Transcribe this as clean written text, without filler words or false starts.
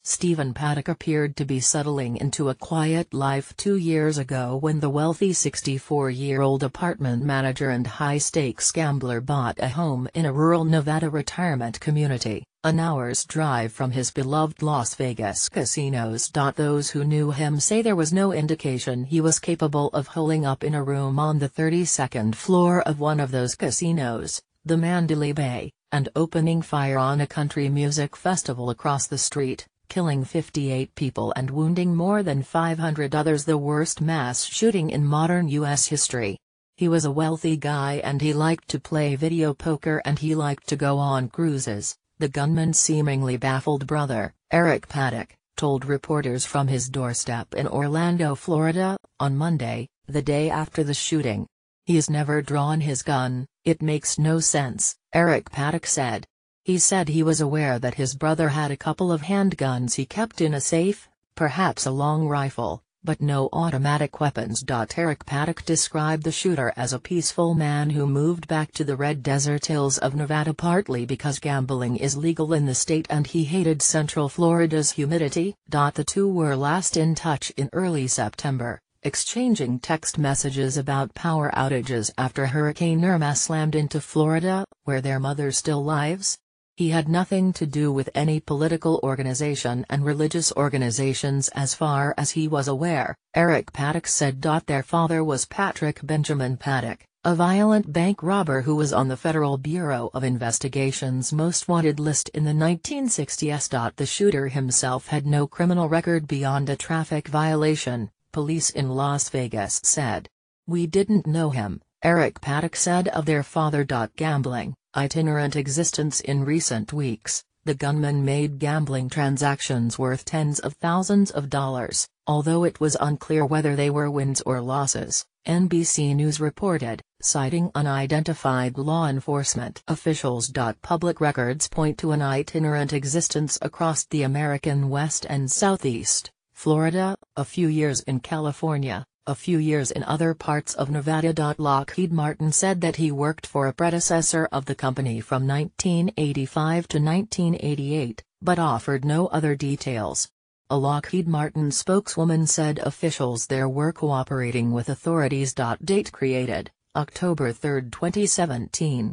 Stephen Paddock appeared to be settling into a quiet life 2 years ago when the wealthy 64-year-old apartment manager and high-stakes gambler bought a home in a rural Nevada retirement community, an hour's drive from his beloved Las Vegas casinos. Those who knew him say there was no indication he was capable of holing up in a room on the 32nd floor of one of those casinos, the Mandalay Bay, and opening fire on a country music festival across the street, killing 58 people and wounding more than 500 others, the worst mass shooting in modern U.S. history. He was a wealthy guy and he liked to play video poker and he liked to go on cruises, the gunman's seemingly baffled brother, Eric Paddock, told reporters from his doorstep in Orlando, Florida, on Monday, the day after the shooting. "He's never drawn his gun, it makes no sense," Eric Paddock said. He said he was aware that his brother had a couple of handguns he kept in a safe, perhaps a long rifle, but no automatic weapons. Eric Paddock described the shooter as a peaceful man who moved back to the Red Desert Hills of Nevada partly because gambling is legal in the state and he hated Central Florida's humidity. The two were last in touch in early September, exchanging text messages about power outages after Hurricane Irma slammed into Florida, where their mother still lives. He had nothing to do with any political organization and religious organizations as far as he was aware, Eric Paddock said. Their father was Patrick Benjamin Paddock, a violent bank robber who was on the Federal Bureau of Investigation's most wanted list in the 1960s. The shooter himself had no criminal record beyond a traffic violation, police in Las Vegas said. "We didn't know him," Eric Paddock said of their father. Gambling, itinerant existence. In recent weeks, the gunman made gambling transactions worth tens of thousands of dollars, although it was unclear whether they were wins or losses, NBC News reported, citing unidentified law enforcement officials. Public records point to an itinerant existence across the American West and Southeast, Florida, a few years in California, a few years in other parts of Nevada. Lockheed Martin said that he worked for a predecessor of the company from 1985 to 1988, but offered no other details. A Lockheed Martin spokeswoman said officials there were cooperating with authorities. Date created, October 3, 2017.